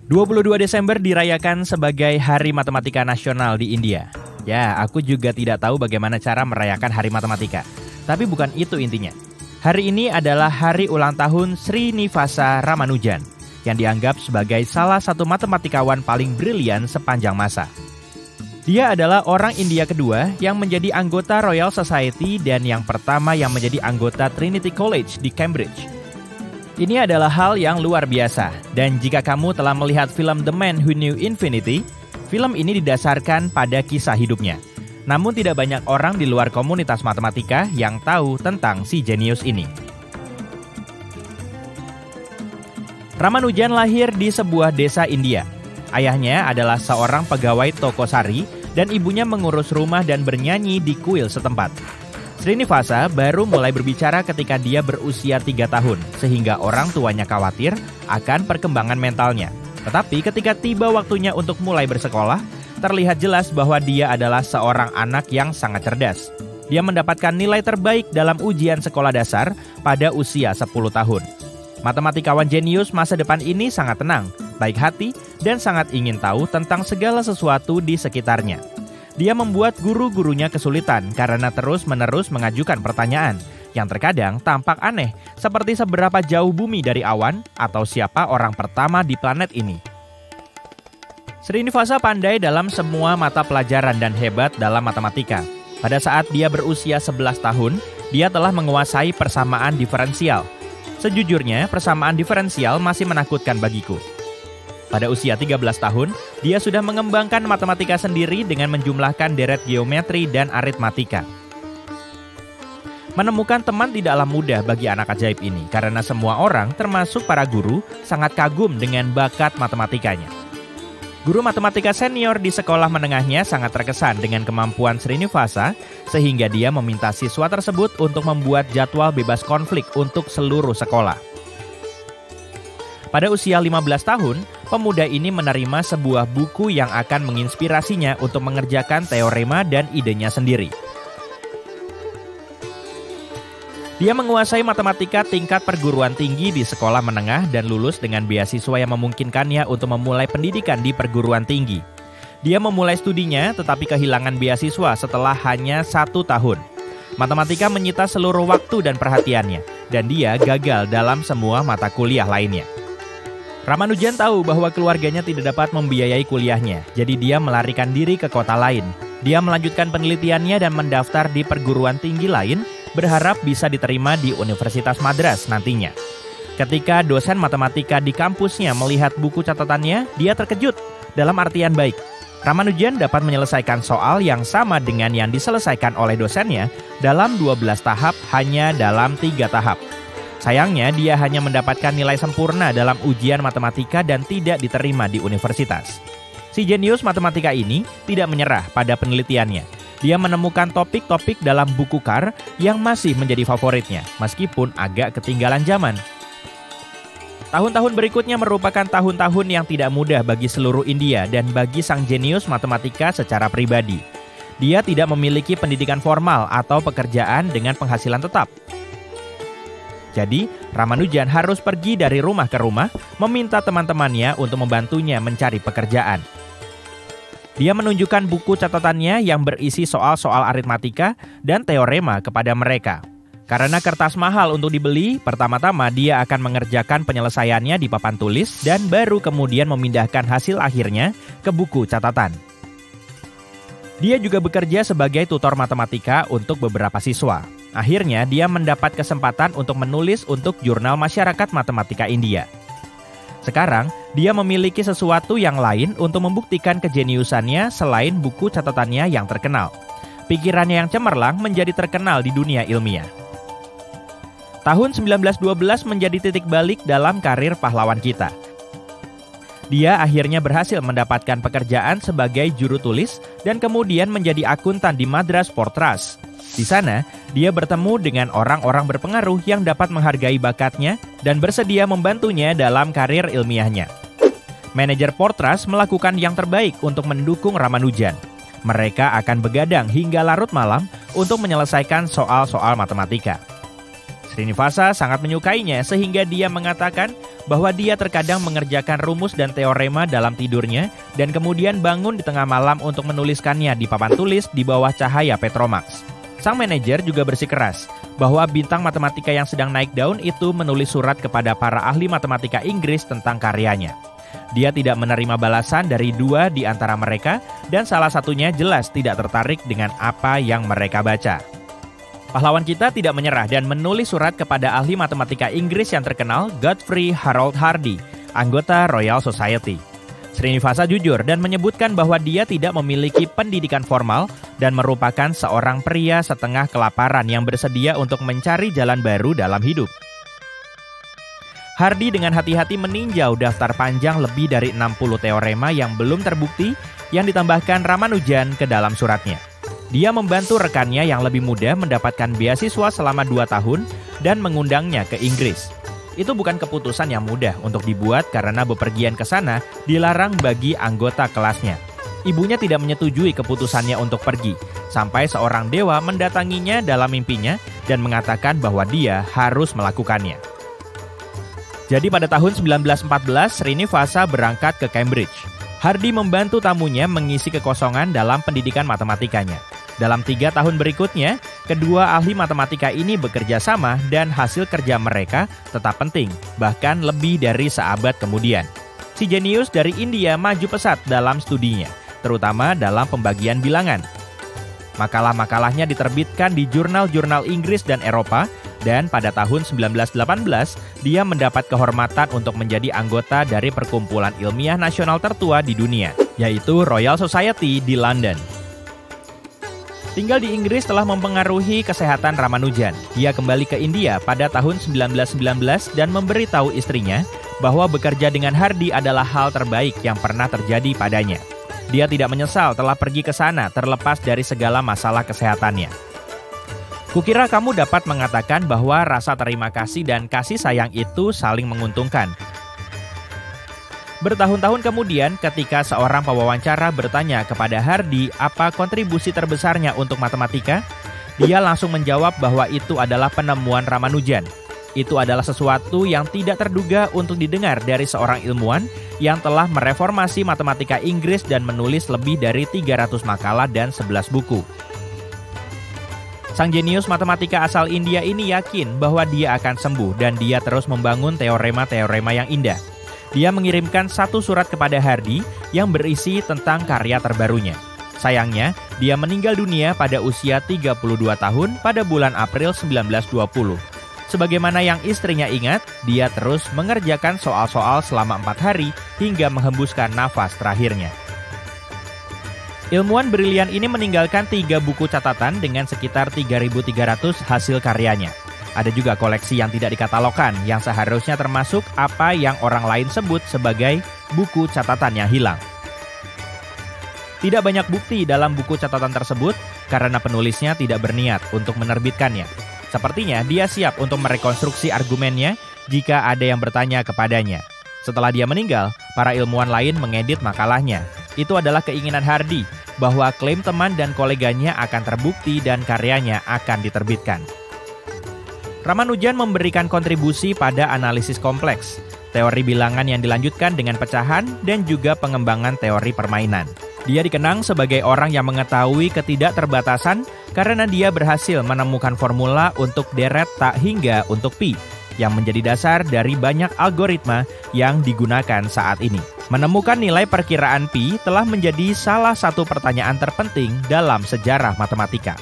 22 Desember dirayakan sebagai Hari Matematika Nasional di India. Ya, aku juga tidak tahu bagaimana cara merayakan Hari Matematika. Tapi bukan itu intinya. Hari ini adalah hari ulang tahun Srinivasa Ramanujan, yang dianggap sebagai salah satu matematikawan paling brilian sepanjang masa. Dia adalah orang India kedua yang menjadi anggota Royal Society dan yang pertama yang menjadi anggota Trinity College di Cambridge. Ini adalah hal yang luar biasa, dan jika kamu telah melihat film The Man Who Knew Infinity, film ini didasarkan pada kisah hidupnya. Namun tidak banyak orang di luar komunitas matematika yang tahu tentang si jenius ini. Ramanujan lahir di sebuah desa India. Ayahnya adalah seorang pegawai toko sari dan ibunya mengurus rumah dan bernyanyi di kuil setempat. Srinivasa baru mulai berbicara ketika dia berusia 3 tahun, sehingga orang tuanya khawatir akan perkembangan mentalnya. Tetapi ketika tiba waktunya untuk mulai bersekolah, terlihat jelas bahwa dia adalah seorang anak yang sangat cerdas. Dia mendapatkan nilai terbaik dalam ujian sekolah dasar pada usia 10 tahun. Matematikawan jenius masa depan ini sangat tenang, baik hati, dan sangat ingin tahu tentang segala sesuatu di sekitarnya. Dia membuat guru-gurunya kesulitan karena terus-menerus mengajukan pertanyaan yang terkadang tampak aneh, seperti seberapa jauh bumi dari awan atau siapa orang pertama di planet ini. Srinivasa pandai dalam semua mata pelajaran dan hebat dalam matematika. Pada saat dia berusia 11 tahun, dia telah menguasai persamaan diferensial. Sejujurnya, persamaan diferensial masih menakutkan bagiku. Pada usia 13 tahun, dia sudah mengembangkan matematika sendiri dengan menjumlahkan deret geometri dan aritmatika. Menemukan teman tidaklah mudah bagi anak ajaib ini, karena semua orang, termasuk para guru, sangat kagum dengan bakat matematikanya. Guru matematika senior di sekolah menengahnya sangat terkesan dengan kemampuan Srinivasa, sehingga dia meminta siswa tersebut untuk membuat jadwal bebas konflik untuk seluruh sekolah. Pada usia 15 tahun, pemuda ini menerima sebuah buku yang akan menginspirasinya untuk mengerjakan teorema dan idenya sendiri. Dia menguasai matematika tingkat perguruan tinggi di sekolah menengah dan lulus dengan beasiswa yang memungkinkannya untuk memulai pendidikan di perguruan tinggi. Dia memulai studinya tetapi kehilangan beasiswa setelah hanya 1 tahun. Matematika menyita seluruh waktu dan perhatiannya, dan dia gagal dalam semua mata kuliah lainnya. Ramanujan tahu bahwa keluarganya tidak dapat membiayai kuliahnya, jadi dia melarikan diri ke kota lain. Dia melanjutkan penelitiannya dan mendaftar di perguruan tinggi lain, berharap bisa diterima di Universitas Madras nantinya. Ketika dosen matematika di kampusnya melihat buku catatannya, dia terkejut, dalam artian baik. Ramanujan dapat menyelesaikan soal yang sama dengan yang diselesaikan oleh dosennya dalam 12 tahap hanya dalam 3 tahap. Sayangnya, dia hanya mendapatkan nilai sempurna dalam ujian matematika dan tidak diterima di universitas. Si jenius matematika ini tidak menyerah pada penelitiannya. Dia menemukan topik-topik dalam buku Carr yang masih menjadi favoritnya, meskipun agak ketinggalan zaman. Tahun-tahun berikutnya merupakan tahun-tahun yang tidak mudah bagi seluruh India dan bagi sang jenius matematika secara pribadi. Dia tidak memiliki pendidikan formal atau pekerjaan dengan penghasilan tetap. Jadi, Ramanujan harus pergi dari rumah ke rumah, meminta teman-temannya untuk membantunya mencari pekerjaan. Dia menunjukkan buku catatannya yang berisi soal-soal aritmatika dan teorema kepada mereka. Karena kertas mahal untuk dibeli, pertama-tama dia akan mengerjakan penyelesaiannya di papan tulis dan baru kemudian memindahkan hasil akhirnya ke buku catatan. Dia juga bekerja sebagai tutor matematika untuk beberapa siswa. Akhirnya, dia mendapat kesempatan untuk menulis untuk jurnal masyarakat matematika India. Sekarang, dia memiliki sesuatu yang lain untuk membuktikan kejeniusannya selain buku catatannya yang terkenal. Pikirannya yang cemerlang menjadi terkenal di dunia ilmiah. Tahun 1912 menjadi titik balik dalam karir pahlawan kita. Dia akhirnya berhasil mendapatkan pekerjaan sebagai juru tulis dan kemudian menjadi akuntan di Madras Port Trust. Di sana, dia bertemu dengan orang-orang berpengaruh yang dapat menghargai bakatnya dan bersedia membantunya dalam karir ilmiahnya. Manajer Port Trust melakukan yang terbaik untuk mendukung Ramanujan. Mereka akan begadang hingga larut malam untuk menyelesaikan soal-soal matematika. Srinivasa sangat menyukainya sehingga dia mengatakan bahwa dia terkadang mengerjakan rumus dan teorema dalam tidurnya dan kemudian bangun di tengah malam untuk menuliskannya di papan tulis di bawah cahaya Petromax. Sang manajer juga bersikeras bahwa bintang matematika yang sedang naik daun itu menulis surat kepada para ahli matematika Inggris tentang karyanya. Dia tidak menerima balasan dari dua di antara mereka dan salah satunya jelas tidak tertarik dengan apa yang mereka baca. Pahlawan kita tidak menyerah dan menulis surat kepada ahli matematika Inggris yang terkenal, Godfrey Harold Hardy, anggota Royal Society. Srinivasa jujur dan menyebutkan bahwa dia tidak memiliki pendidikan formal dan merupakan seorang pria setengah kelaparan yang bersedia untuk mencari jalan baru dalam hidup. Hardy dengan hati-hati meninjau daftar panjang lebih dari 60 teorema yang belum terbukti yang ditambahkan Ramanujan ke dalam suratnya. Dia membantu rekannya yang lebih muda mendapatkan beasiswa selama 2 tahun dan mengundangnya ke Inggris. Itu bukan keputusan yang mudah untuk dibuat karena bepergian ke sana dilarang bagi anggota kelasnya. Ibunya tidak menyetujui keputusannya untuk pergi, sampai seorang dewa mendatanginya dalam mimpinya dan mengatakan bahwa dia harus melakukannya. Jadi pada tahun 1914, Srinivasa berangkat ke Cambridge. Hardy membantu tamunya mengisi kekosongan dalam pendidikan matematikanya. Dalam 3 tahun berikutnya, kedua ahli matematika ini bekerja sama dan hasil kerja mereka tetap penting, bahkan lebih dari seabad kemudian. Si jenius dari India maju pesat dalam studinya, terutama dalam pembagian bilangan. Makalah-makalahnya diterbitkan di jurnal-jurnal Inggris dan Eropa, dan pada tahun 1918 dia mendapat kehormatan untuk menjadi anggota dari perkumpulan ilmiah nasional tertua di dunia, yaitu Royal Society di London. Tinggal di Inggris telah mempengaruhi kesehatan Ramanujan. Dia kembali ke India pada tahun 1919 dan memberitahu istrinya bahwa bekerja dengan Hardy adalah hal terbaik yang pernah terjadi padanya. Dia tidak menyesal telah pergi ke sana terlepas dari segala masalah kesehatannya. Kukira kamu dapat mengatakan bahwa rasa terima kasih dan kasih sayang itu saling menguntungkan. Bertahun-tahun kemudian, ketika seorang pewawancara bertanya kepada Hardy apa kontribusi terbesarnya untuk matematika, dia langsung menjawab bahwa itu adalah penemuan Ramanujan. Itu adalah sesuatu yang tidak terduga untuk didengar dari seorang ilmuwan yang telah mereformasi matematika Inggris dan menulis lebih dari 300 makalah dan 11 buku. Sang jenius matematika asal India ini yakin bahwa dia akan sembuh dan dia terus membangun teorema-teorema yang indah. Dia mengirimkan 1 surat kepada Hardy yang berisi tentang karya terbarunya. Sayangnya, dia meninggal dunia pada usia 32 tahun pada bulan April 1920. Sebagaimana yang istrinya ingat, dia terus mengerjakan soal-soal selama 4 hari hingga menghembuskan nafas terakhirnya. Ilmuwan brilian ini meninggalkan 3 buku catatan dengan sekitar 3.300 hasil karyanya. Ada juga koleksi yang tidak dikatalogkan yang seharusnya termasuk apa yang orang lain sebut sebagai buku catatan yang hilang. Tidak banyak bukti dalam buku catatan tersebut karena penulisnya tidak berniat untuk menerbitkannya. Sepertinya dia siap untuk merekonstruksi argumennya jika ada yang bertanya kepadanya. Setelah dia meninggal, para ilmuwan lain mengedit makalahnya. Itu adalah keinginan Hardy bahwa klaim teman dan koleganya akan terbukti dan karyanya akan diterbitkan. Ramanujan memberikan kontribusi pada analisis kompleks, teori bilangan yang dilanjutkan dengan pecahan, dan juga pengembangan teori permainan. Dia dikenang sebagai orang yang mengetahui ketidakterbatasan karena dia berhasil menemukan formula untuk deret tak hingga untuk pi, yang menjadi dasar dari banyak algoritma yang digunakan saat ini. Menemukan nilai perkiraan pi telah menjadi salah satu pertanyaan terpenting dalam sejarah matematika.